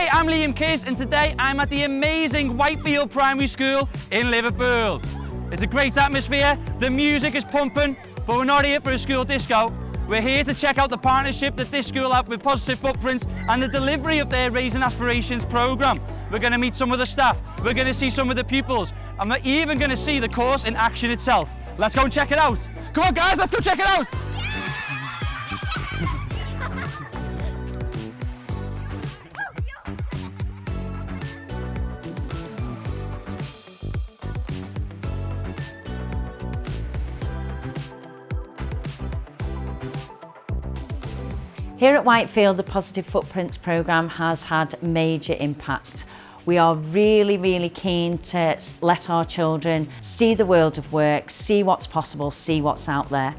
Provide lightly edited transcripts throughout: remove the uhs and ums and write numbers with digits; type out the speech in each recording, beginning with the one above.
Hi, I'm Liam Kiss, and today I'm at the amazing Whitefield Primary School in Liverpool. It's a great atmosphere, the music is pumping, but we're not here for a school disco. We're here to check out the partnership that this school have with Positive Footprints and the delivery of their Raising Aspirations programme. We're going to meet some of the staff, we're going to see some of the pupils, and we're even going to see the course in action itself. Let's go and check it out. Come on guys, let's go check it out. Here at Whitefield, the Positive Footprints programme has had major impact. We are really keen to let our children see the world of work, see what's possible, see what's out there.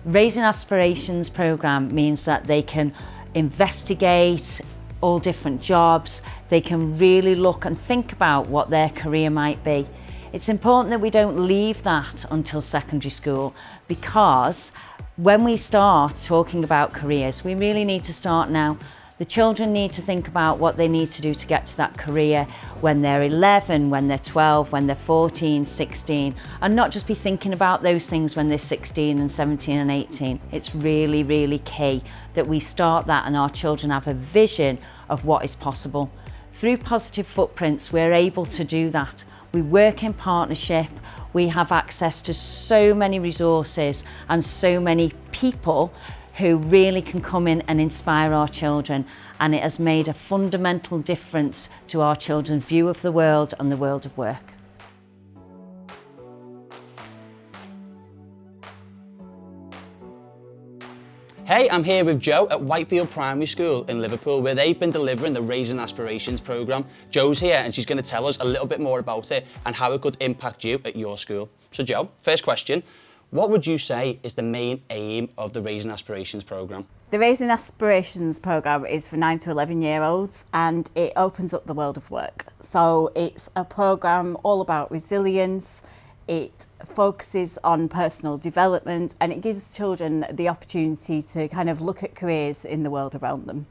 Raising Aspirations programme means that they can investigate all different jobs, they can really look and think about what their career might be. It's important that we don't leave that until secondary school, because when we start talking about careers, we really need to start now. The children need to think about what they need to do to get to that career when they're 11, when they're 12, when they're 14, 16, and not just be thinking about those things when they're 16 and 17 and 18. It's really key that we start that and our children have a vision of what is possible. Through Positive Footprints, we're able to do that. We work in partnership, we have access to so many resources and so many people who really can come in and inspire our children, and it has made a fundamental difference to our children's view of the world and the world of work. Hey, I'm here with Jo at Whitefield Primary School in Liverpool, where they've been delivering the Raising Aspirations programme. Jo's here and she's going to tell us a little bit more about it and how it could impact you at your school. So Jo, first question, what would you say is the main aim of the Raising Aspirations programme? The Raising Aspirations programme is for 9 to 11-year-olds and it opens up the world of work. So it's a programme all about resilience. It focuses on personal development and it gives children the opportunity to kind of look at careers in the world around them.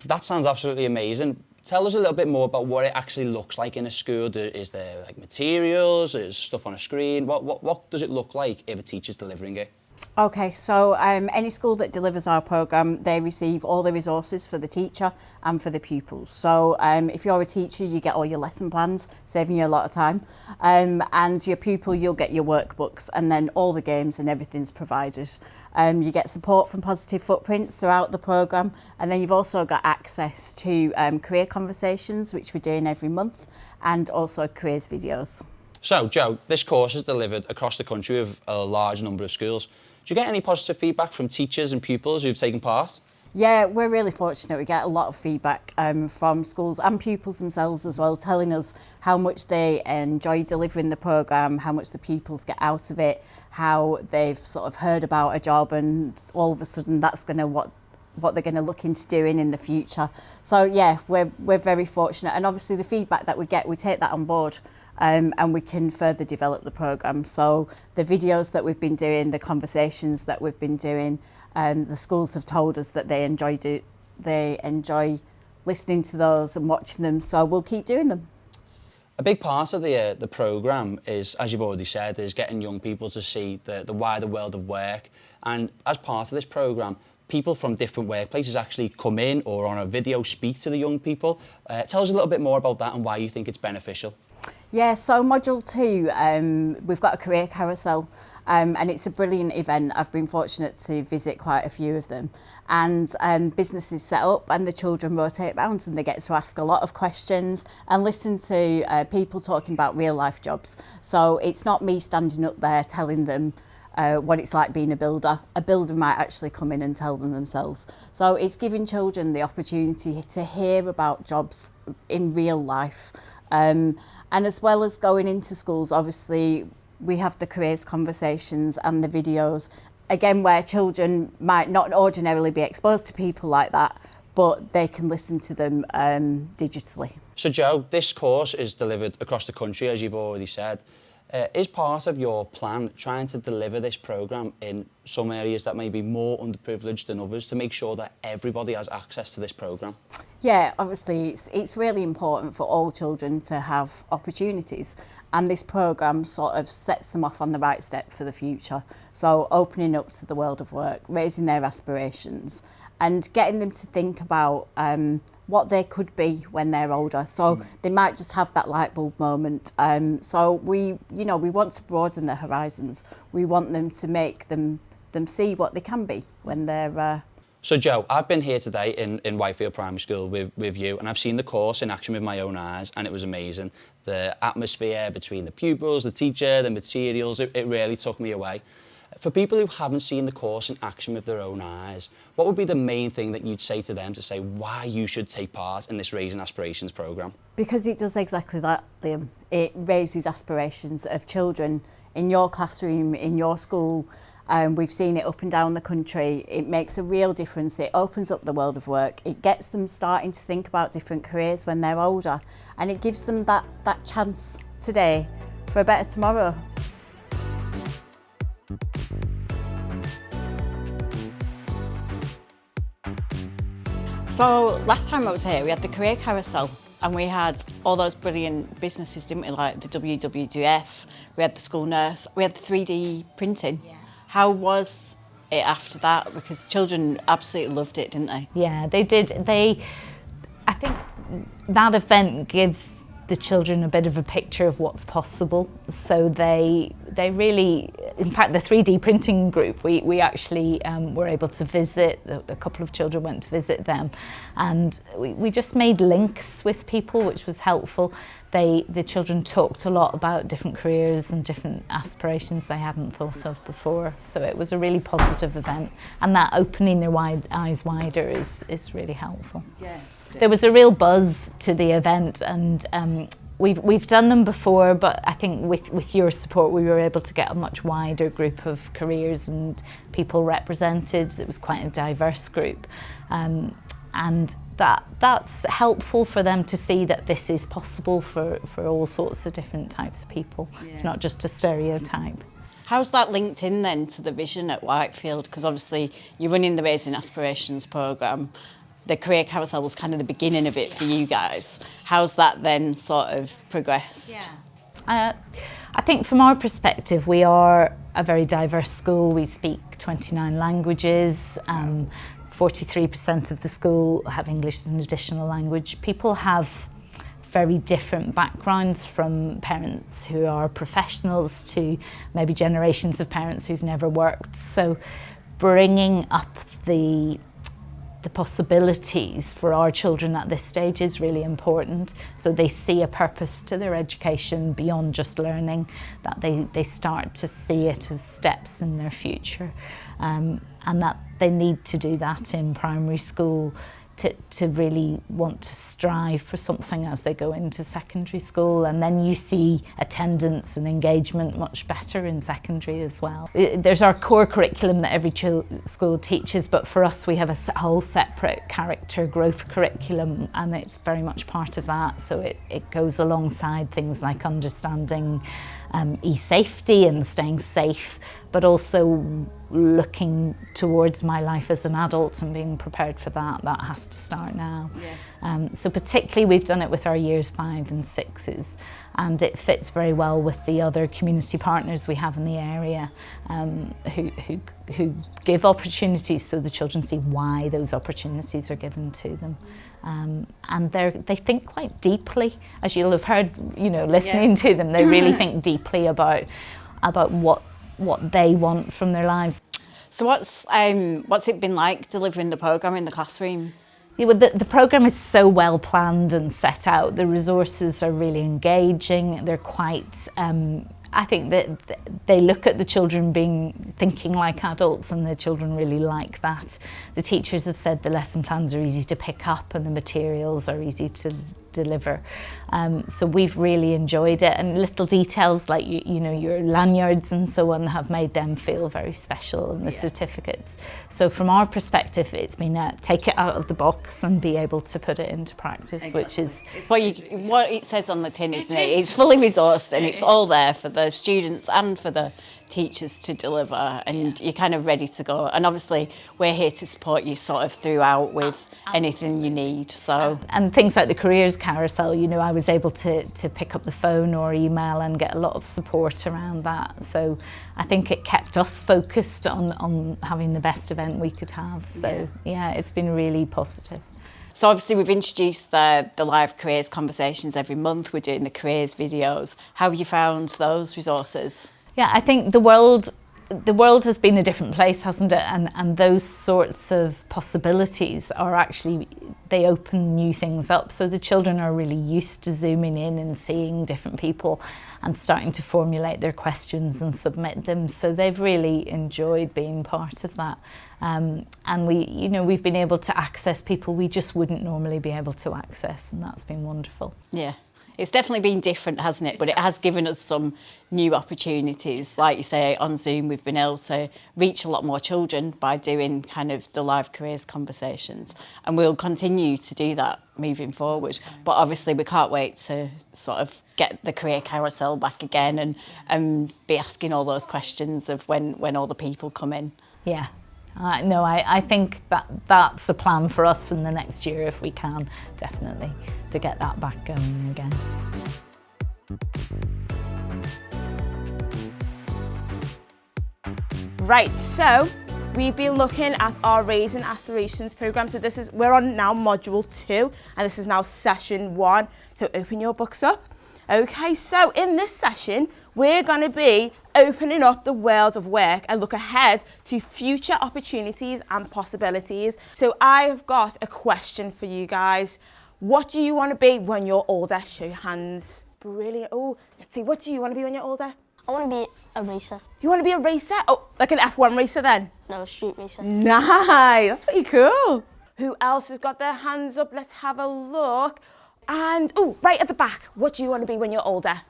That sounds absolutely amazing. Tell us a little bit more about what it actually looks like in a school. Is there like materials, is stuff on a screen? What does it look like if a teacher's delivering it? Okay, so any school that delivers our programme, they receive all the resources for the teacher and for the pupils. So if you're a teacher, you get all your lesson plans, saving you a lot of time. And your pupil, you'll get your workbooks and then all the games and everything's provided. You get support from Positive Footprints throughout the programme, and then you've also got access to career conversations, which we're doing every month, and also careers videos. So, Jo, this course is delivered across the country with a large number of schools. Do you get any positive feedback from teachers and pupils who've taken part? Yeah, we're really fortunate. We get a lot of feedback from schools and pupils themselves as well, telling us how much they enjoy delivering the programme, how much the pupils get out of it, how they've sort of heard about a job and all of a sudden that's going to what they're going to look into doing in the future. So yeah, we're very fortunate, and obviously the feedback that we get, we take that on board. And we can further develop the programme. So the videos that we've been doing, the conversations that we've been doing, the schools have told us that they enjoy listening to those and watching them, so we'll keep doing them. A big part of the programme is, as you've already said, is getting young people to see the wider world of work. And as part of this programme, people from different workplaces actually come in or on a video speak to the young people. Tell us a little bit more about that and why you think it's beneficial. Yeah, so Module 2, we've got a career carousel and it's a brilliant event. I've been fortunate to visit quite a few of them, and businesses set up and the children rotate around and they get to ask a lot of questions and listen to people talking about real life jobs. So it's not me standing up there telling them what it's like being a builder. A builder might actually come in and tell them themselves. So it's giving children the opportunity to hear about jobs in real life. And as well as going into schools, obviously we have the careers conversations and the videos, again where children might not ordinarily be exposed to people like that, but they can listen to them digitally. So Jo, this course is delivered across the country, as you've already said. Is part of your plan trying to deliver this programme in some areas that may be more underprivileged than others to make sure that everybody has access to this programme? Yeah, obviously it's really important for all children to have opportunities, and this programme sort of sets them off on the right step for the future. So opening up to the world of work, raising their aspirations and getting them to think about what they could be when they're older. So they might just have that light bulb moment. So we want to broaden their horizons. We want them to make them see what they can be when they're... So Joe, I've been here today in Whitefield Primary School with you, and I've seen the course in action with my own eyes, and it was amazing. The atmosphere between the pupils, the teacher, the materials, it really took me away. For people who haven't seen the course in action with their own eyes, what would be the main thing that you'd say to them to say why you should take part in this Raising Aspirations programme? Because it does exactly that, Liam. It raises aspirations of children in your classroom, in your school. We've seen it up and down the country. It makes a real difference. It opens up the world of work. It gets them starting to think about different careers when they're older, and it gives them that chance today for a better tomorrow. So last time I was here, we had the career carousel, and we had all those brilliant businesses, didn't we? Like the WWF, we had the school nurse, we had the 3D printing. Yeah. How was it after that? Because the children absolutely loved it, didn't they? Yeah, they did. I think that event gives the children a bit of a picture of what's possible. So they really, in fact, the 3D printing group, we actually were able to visit, a couple of children went to visit them, and we just made links with people, which was helpful. The children talked a lot about different careers and different aspirations they hadn't thought of before. So it was a really positive event, and that opening their eyes wider is really helpful. Yeah. There was a real buzz to the event, and we've done them before, but I think with your support we were able to get a much wider group of careers and people represented. It was quite a diverse group, and that's helpful for them to see that this is possible for all sorts of different types of people. Yeah. It's not just a stereotype. How's that linked in then to the vision at Whitefield? Because obviously you're running the Raising Aspirations programme. The career carousel was kind of the beginning of it for you guys. How's that then sort of progressed? Yeah. I think from our perspective, we are a very diverse school. We speak 29 languages. 43% of the school have English as an additional language. People have very different backgrounds, from parents who are professionals to maybe generations of parents who've never worked. So bringing up the possibilities for our children at this stage is really important. So they see a purpose to their education beyond just learning, that they start to see it as steps in their future, and that they need to do that in primary school to really want to strive for something as they go into secondary school. And then you see attendance and engagement much better in secondary as well. There's our core curriculum that every school teaches, but for us we have a whole separate character growth curriculum, and it's very much part of that. So it goes alongside things like understanding e-safety and staying safe, but also looking towards my life as an adult and being prepared for that. That has to start now. Yeah. So particularly we've done it with our years 5 and 6s, and it fits very well with the other community partners we have in the area, who give opportunities so the children see why those opportunities are given to them. And they think quite deeply, as you'll have heard, listening to them. They really think deeply about what they want from their lives. So what's it been like delivering the programme in the classroom? Yeah, well, the programme is so well planned and set out. The resources are really engaging. They're quite, I think that they look at the children thinking like adults, and the children really like that. The teachers have said the lesson plans are easy to pick up and the materials are easy to deliver. So we've really enjoyed it, and little details like you know, your lanyards and so on have made them feel very special, and the certificates. So from our perspective, it's been take it out of the box and be able to put it into practice, which is it's what it says on the tin, isn't it? It's fully resourced, and it's all there for the students and for the teachers to deliver, and you're kind of ready to go. And obviously we're here to support you sort of throughout with anything you need. So and things like the careers carousel, you know, I was able to pick up the phone or email and get a lot of support around that. So I think it kept us focused on having the best event we could have. So yeah, it's been really positive. So obviously we've introduced the live careers conversations every month. We're doing the careers videos. How have you found those resources? Yeah, I think the world has been a different place, hasn't it? And those sorts of possibilities are actually, they open new things up. So the children are really used to zooming in and seeing different people and starting to formulate their questions and submit them. So they've really enjoyed being part of that. And we've been able to access people we just wouldn't normally be able to access, and that's been wonderful. Yeah. It's definitely been different, hasn't it? But it has given us some new opportunities. Like you say, on Zoom, we've been able to reach a lot more children by doing kind of the live careers conversations. And we'll continue to do that moving forward. But obviously, we can't wait to sort of get the career carousel back again and be asking all those questions of when all the people come in. Yeah. No, I think that's a plan for us in the next year, if we can, definitely, to get that back going again. Right, so we've been looking at our Raising Aspirations programme. So we're on now module 2, and this is now session 1. So open your books up. Okay, so in this session, we're going to be opening up the world of work and look ahead to future opportunities and possibilities. So I have got a question for you guys. What do you want to be when you're older? Show your hands. Brilliant. Oh, let's see. What do you want to be when you're older? I want to be a racer. You want to be a racer? Oh, like an F1 racer then? No, a street racer. Nice. That's pretty cool. Who else has got their hands up? Let's have a look. And, oh, right at the back. What do you want to be when you're older?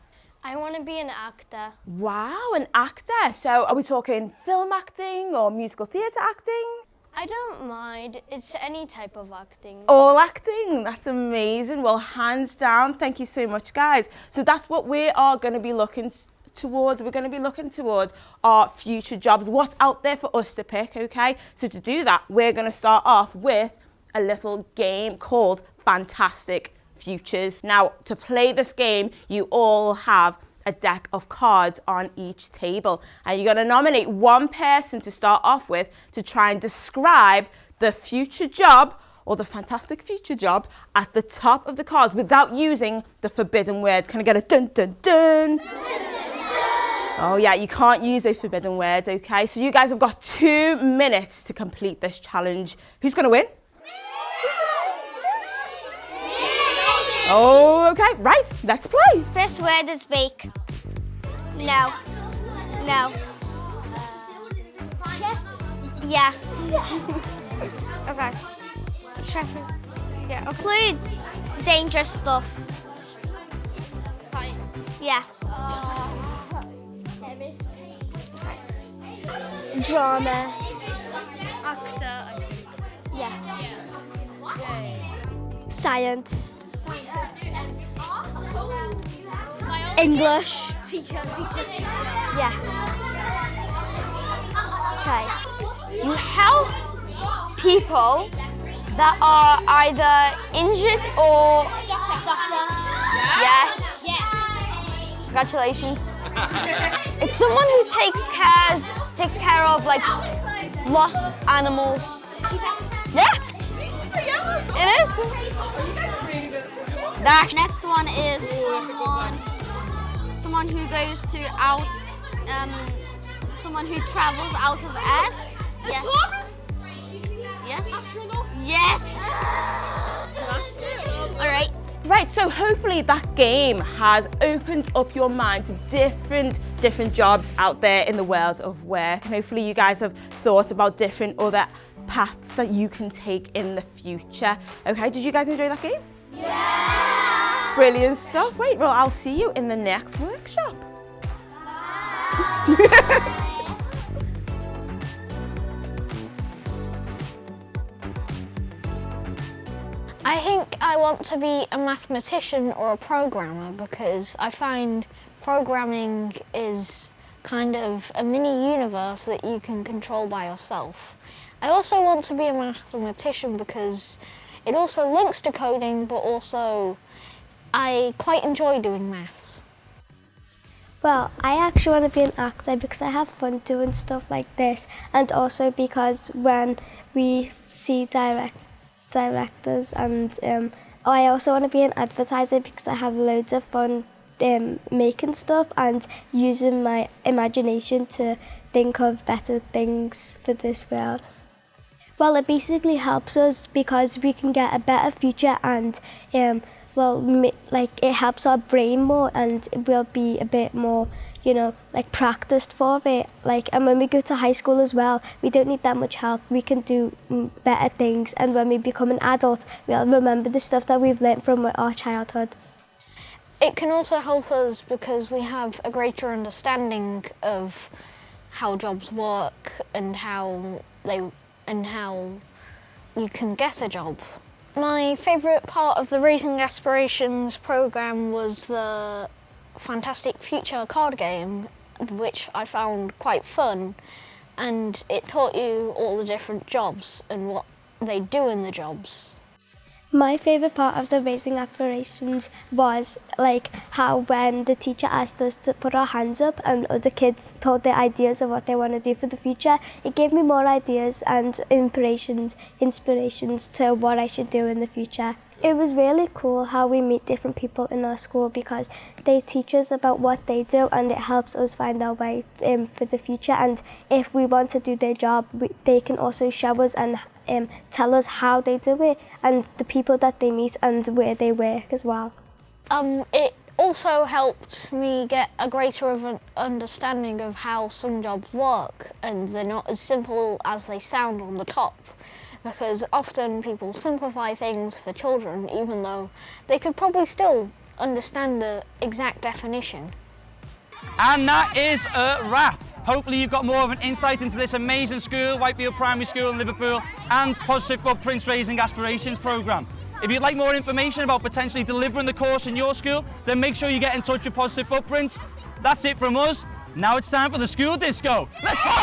I want to be an actor. Wow, an actor. So are we talking film acting or musical theatre acting? I don't mind. It's any type of acting. All acting. That's amazing. Well, hands down. Thank you so much, guys. So that's what we are going to be looking towards. We're going to be looking towards our future jobs. What's out there for us to pick, okay? So to do that, we're going to start off with a little game called Fantastic Futures. Now, to play this game, you all have a deck of cards on each table, and you're going to nominate one person to start off with to try and describe the future job or the fantastic future job at the top of the cards without using the forbidden words. Can I get a dun dun dun? Oh yeah, you can't use those forbidden words, okay? So you guys have got 2 minutes to complete this challenge. Who's going to win? Oh, okay, right, let's play. First word is bake. No. No. Yeah. Okay. Traffic. Yeah. Includes dangerous stuff. Science. Yeah. Drama. Actor. Yeah. Science. English. Teacher. Yeah. Okay. You help people that are either injured or... Doctor. Yes. Congratulations. It's someone who takes care of like lost animals. Yeah. It is. Next one is someone who goes to someone who travels out of air. Yeah. Yes. Astronaut. Yes. All right. Right, so hopefully that game has opened up your mind to different jobs out there in the world of work. And hopefully you guys have thought about different other paths that you can take in the future. Okay, did you guys enjoy that game? Yeah! Brilliant stuff. Right, well, I'll see you in the next workshop. I think I want to be a mathematician or a programmer because I find programming is kind of a mini universe that you can control by yourself. I also want to be a mathematician because it also links to coding, but also I quite enjoy doing maths. Well, I actually want to be an actor because I have fun doing stuff like this, and also because when we see directors, and I also want to be an advertiser because I have loads of fun making stuff and using my imagination to think of better things for this world. Well, it basically helps us because we can get a better future, and like it helps our brain more, and we'll be a bit more, you know, like practiced for it. Like, and when we go to high school as well, we don't need that much help. We can do better things, and when we become an adult, we'll remember the stuff that we've learnt from our childhood. It can also help us because we have a greater understanding of how jobs work and how you can get a job. My favourite part of the Raising Aspirations programme was the Fantastic Future card game, which I found quite fun, and it taught you all the different jobs and what they do in the jobs. My favourite part of the Raising Aspirations was like how when the teacher asked us to put our hands up and other kids told their ideas of what they want to do for the future, it gave me more ideas and inspirations to what I should do in the future. It was really cool how we meet different people in our school because they teach us about what they do, and it helps us find our way for the future. And if we want to do their job, they can also show us and tell us how they do it and the people that they meet and where they work as well. It also helped me get a greater understanding of how some jobs work, and they're not as simple as they sound on the top. Because often people simplify things for children, even though they could probably still understand the exact definition. And that is a wrap. Hopefully you've got more of an insight into this amazing school, Whitefield Primary School in Liverpool, and Positive Footprints Raising Aspirations programme. If you'd like more information about potentially delivering the course in your school, then make sure you get in touch with Positive Footprints. That's it from us. Now it's time for the school disco. Let's party!